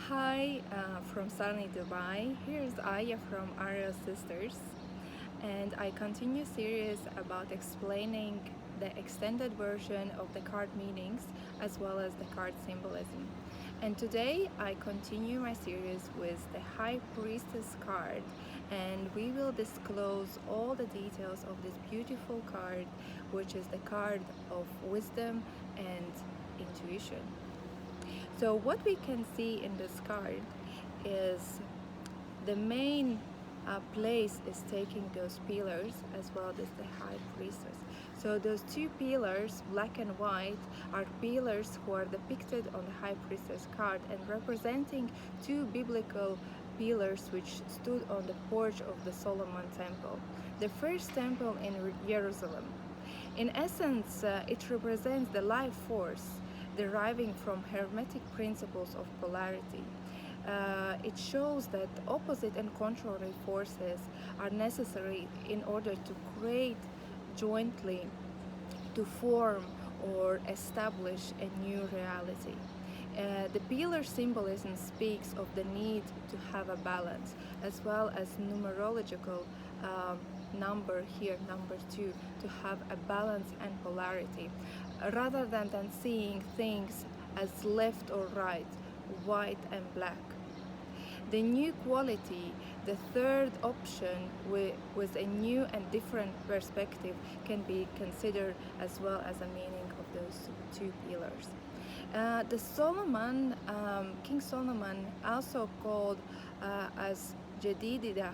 Hi, from sunny Dubai. Here's Aya from Ariel Sisters, and I continue series about explaining the extended version of the card meanings as well as the card symbolism. And today I continue my series with the High Priestess card, and we will disclose all the details of this beautiful card, which is the card of wisdom and intuition. So what we can see in this card is the main place is taking those pillars as well as the high priestess. So those two pillars, black and white, are pillars who are depicted on the high priestess card and representing two biblical pillars which stood on the porch of the Solomon temple, the first temple in Jerusalem. In essence, it represents the life force deriving from hermetic principles of polarity. It shows that opposite and contrary forces are necessary in order to create jointly, to form or establish a new reality. The pillar symbolism speaks of the need to have a balance, as well as numerological number here, number 2, to have a balance and polarity, rather than seeing things as left or right, white and black. The new quality, the third option with a new and different perspective, can be considered as well as a meaning of those two pillars. King Solomon, also called as Jedididah,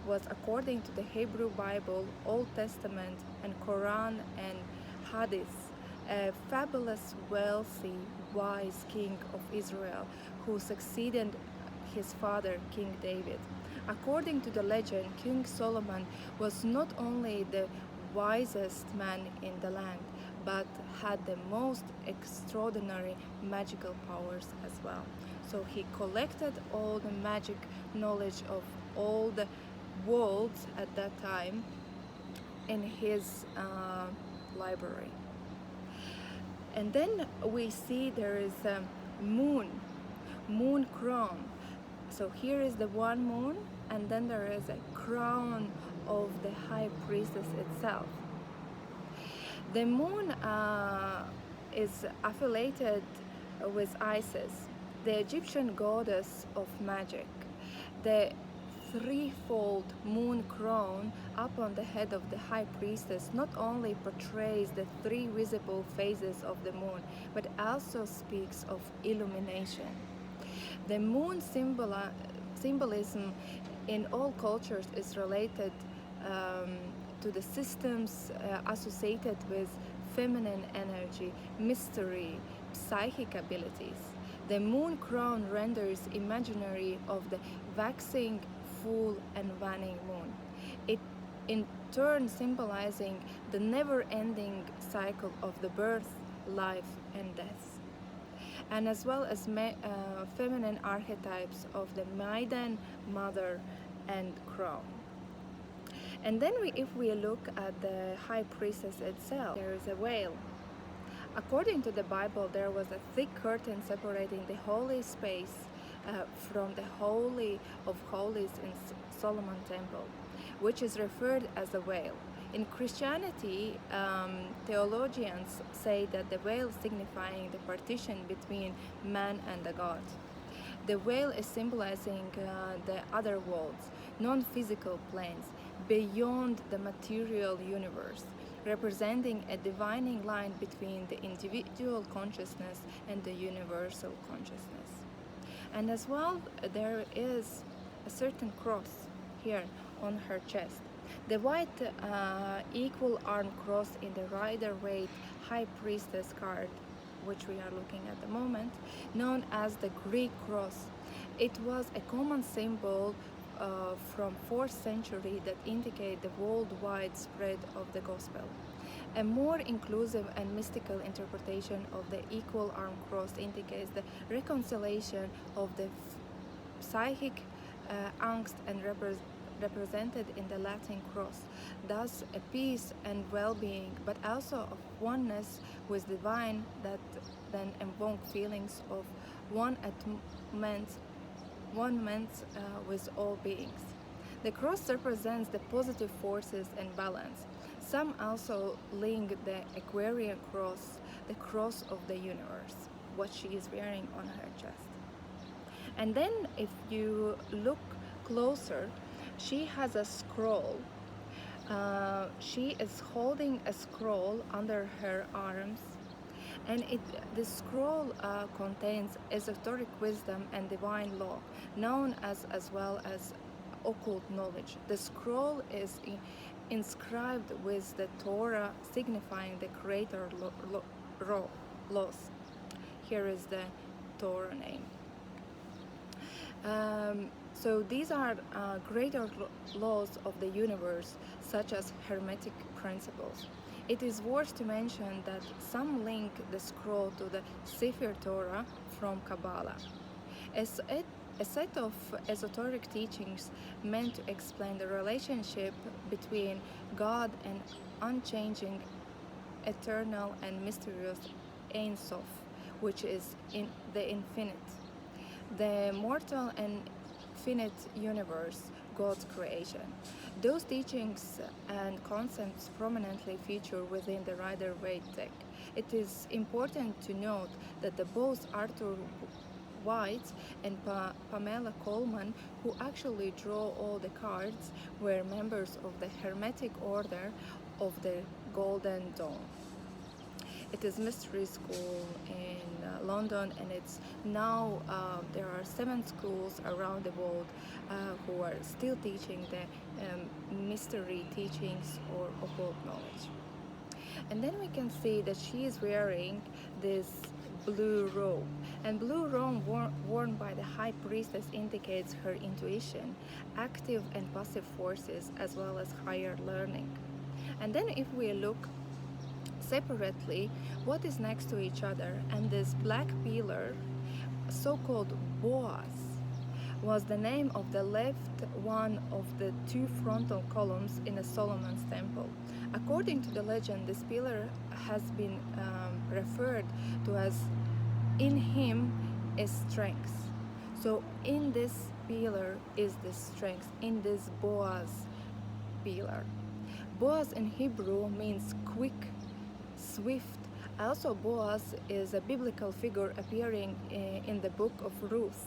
was, according to the Hebrew Bible, Old Testament, and Quran and Hadith, a fabulous, wealthy, wise king of Israel who succeeded his father, King David. According to the legend, King Solomon was not only the wisest man in the land, but had the most extraordinary magical powers as well. So he collected all the magic knowledge of all the worlds at that time in his library. And then we see there is a moon crown. So here is the one moon, and then there is a crown of the high priestess itself. The moon is affiliated with Isis, the Egyptian goddess of magic. The threefold moon crown up on the head of the high priestess not only portrays the three visible phases of the moon, but also speaks of illumination. The moon symbolism in all cultures is related to the systems associated with feminine energy, mystery, psychic abilities. The moon crown renders imaginary of the waxing, full and waning moon. It in turn symbolizing the never-ending cycle of the birth, life and death, and as well as feminine archetypes of the maiden, mother and crown. And then if we look at the high priestess itself, there is a veil. According to the Bible, there was a thick curtain separating the holy space from the Holy of Holies in Solomon Temple, which is referred as a veil. In Christianity, theologians say that the veil signifying the partition between man and the God. The veil is symbolizing the other worlds, non-physical planes, beyond the material universe, representing a dividing line between the individual consciousness and the universal consciousness. And as well, there is a certain cross here on her chest. The white equal arm cross in the Rider-Waite High Priestess card, which we are looking at the moment, known as the Greek cross. It was a common symbol from 4th century that indicate the worldwide spread of the gospel. A more inclusive and mystical interpretation of the equal arm cross indicates the reconciliation of the psychic angst and represented in the Latin cross, thus a peace and well-being, but also of oneness with divine that then evoke feelings of one at meant one meant with all beings. The cross represents the positive forces and balance. Some also link the Aquarian cross, the cross of the universe, what she is wearing on her chest. And then if you look closer, she has a scroll. She is holding a scroll under her arms, and the scroll contains esoteric wisdom and divine law, known as well as occult knowledge. The scroll is inscribed with the Torah, signifying the creator laws. Here is the Torah name. So these are greater laws of the universe, such as Hermetic principles. It is worth to mention that some link the scroll to the Sefer Torah from Kabbalah. A set of esoteric teachings meant to explain the relationship between God and unchanging, eternal and mysterious Ein Sof, which is in the infinite, the mortal and finite universe, God's creation. Those teachings and concepts prominently feature within the Rider-Waite deck. It is important to note that both Arthur White and Pamela Coleman, who actually draw all the cards, were members of the Hermetic Order of the Golden Dawn. It is mystery school in London, and it's now there are 7 schools around the world who are still teaching the mystery teachings or occult knowledge. And then we can see that she is wearing this blue robe, and blue robe worn by the High Priestess indicates her intuition, active and passive forces, as well as higher learning. And then if we look separately, what is next to each other, and this black pillar, so-called Boaz, was the name of the left one of the 2 frontal columns in a Solomon's temple. According to the legend, this pillar has been referred to as "in him is strength." So in this pillar is the strength, in this Boaz pillar. Boaz in Hebrew means quick, swift. Also, Boaz is a biblical figure appearing in the book of Ruth.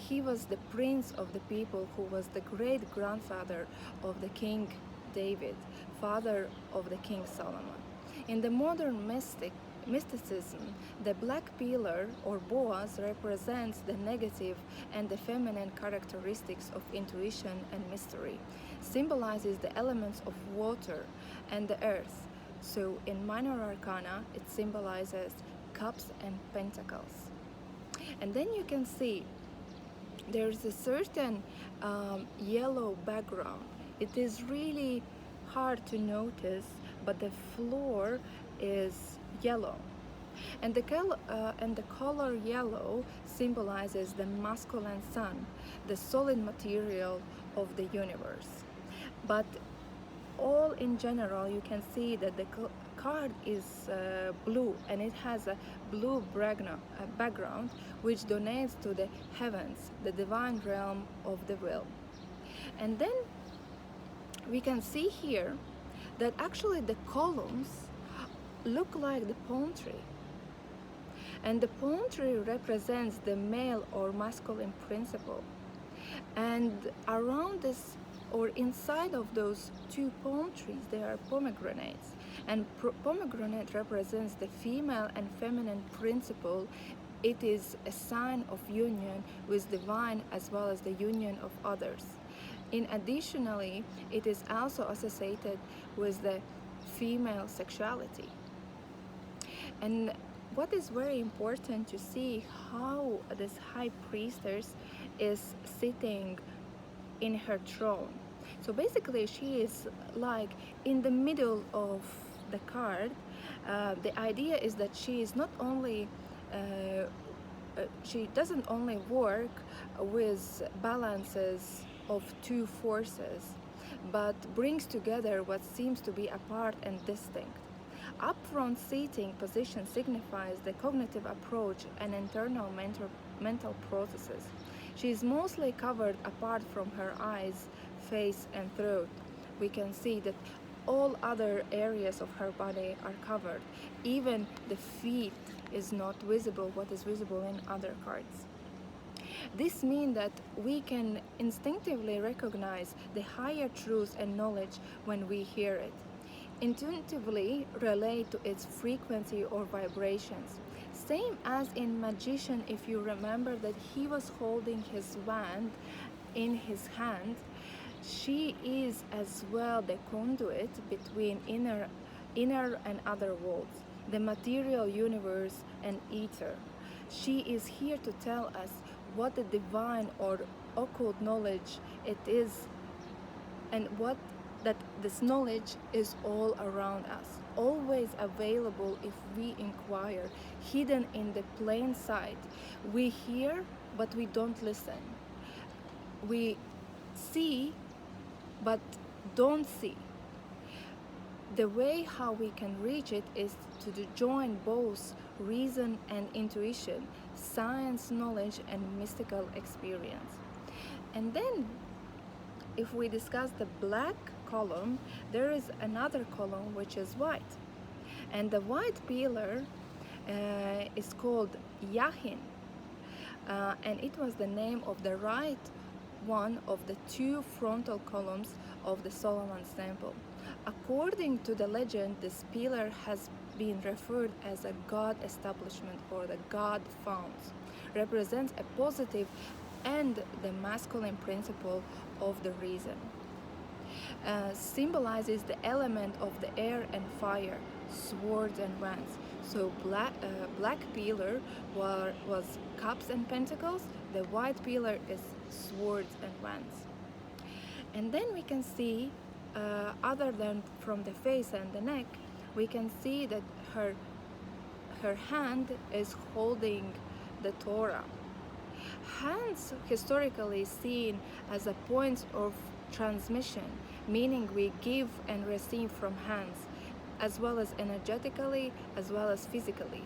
He was the prince of the people, who was the great-grandfather of the King David, father of the King Solomon. In the modern mysticism, the black pillar or Boaz represents the negative and the feminine characteristics of intuition and mystery, symbolizes the elements of water and the earth. So in Minor Arcana, it symbolizes cups and pentacles. And then you can see there's a certain yellow background. It is really hard to notice, but the floor is yellow. And the color yellow symbolizes the masculine sun, the solid material of the universe. But all in general, you can see that the card is blue, and it has a blue background, which donates to the heavens, the divine realm of the will. And then we can see here that actually the columns look like the palm tree. And the palm tree represents the male or masculine principle. And around this, or inside of those 2 palm trees, there are pomegranates. And pomegranate represents the female and feminine principle. It is a sign of union with divine as well as the union of others. Additionally, it is also associated with the female sexuality. And what is very important to see how this High Priestess is sitting in her throne. So basically she is like in the middle of the card. The idea is that she is not only she doesn't only work with balances of 2 forces, but brings together what seems to be apart and distinct. Upfront seating position signifies the cognitive approach and internal mental processes. She is mostly covered apart from her eyes, face, and throat. We can see that all other areas of her body are covered. Even the feet is not visible, what is visible in other cards. This means that we can instinctively recognize the higher truth and knowledge when we hear it, intuitively relate to its frequency or vibrations. Same as in magician, if you remember that he was holding his wand in his hand, she is as well the conduit between inner and other worlds, the material universe and ether. She is here to tell us what the divine or occult knowledge it is, and what that this knowledge is all around us, always available if we inquire, hidden in the plain sight. We hear, but we don't listen. We see, but don't see. The way how we can reach it is to join both reason and intuition, science, knowledge, and mystical experience. And then, if we discuss the black column, there is another column which is white. And the white pillar is called Yahin. And it was the name of the right one of the two frontal columns of the Solomon's temple. According to the legend, this pillar has been referred as a god establishment or the god founds, represents a positive and the masculine principle of the reason. Symbolizes the element of the air and fire, swords and wands. So black pillar was cups and pentacles, the white pillar is swords and wands. And then we can see, other than from the face and the neck, we can see that her hand is holding the Torah. Hands historically seen as a point of transmission, meaning we give and receive from hands, as well as energetically, as well as physically.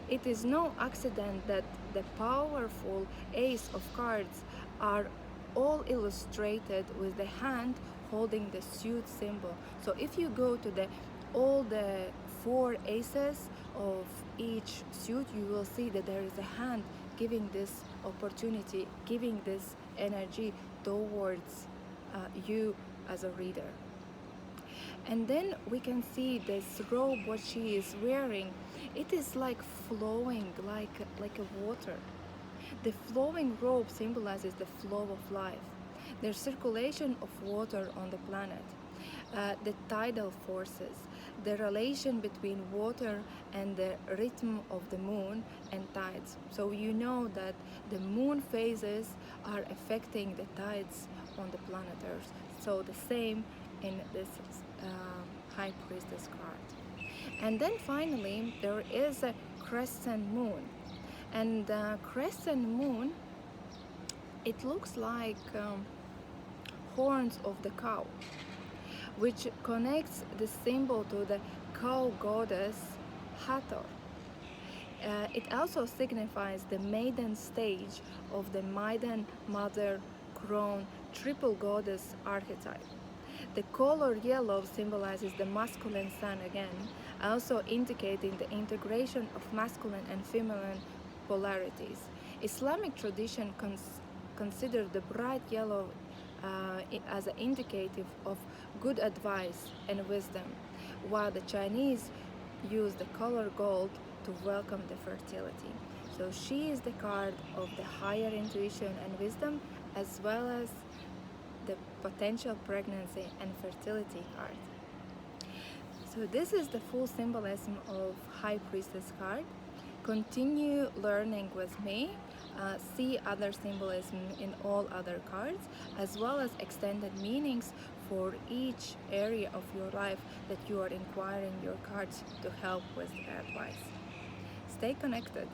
It is no accident that the powerful ace of cards are all illustrated with the hand holding the suit symbol. So if you go to all the 4 aces of each suit, you will see that there is a hand giving this opportunity, giving this energy towards you as a reader. And then we can see this robe, what she is wearing, it is like flowing like a water. The flowing robe symbolizes the flow of life, the circulation of water on the planet, the tidal forces, the relation between water and the rhythm of the moon and tides. So you know that the moon phases are affecting the tides on the planet Earth. So the same in this High Priestess card. And then finally there is a crescent moon. And crescent moon, it looks like horns of the cow, which connects the symbol to the cow goddess Hathor. It also signifies the maiden stage of the maiden mother crown triple goddess archetype. The color yellow symbolizes the masculine sun again, also indicating the integration of masculine and feminine polarities. Islamic tradition consider the bright yellow as an indicative of good advice and wisdom, while the Chinese use the color gold to welcome the fertility. So she is the card of the higher intuition and wisdom, as well as the potential pregnancy and fertility card. So this is the full symbolism of High Priestess card. Continue learning with me. See other symbolism in all other cards, as well as extended meanings for each area of your life that you are inquiring your cards to help with advice. Stay connected.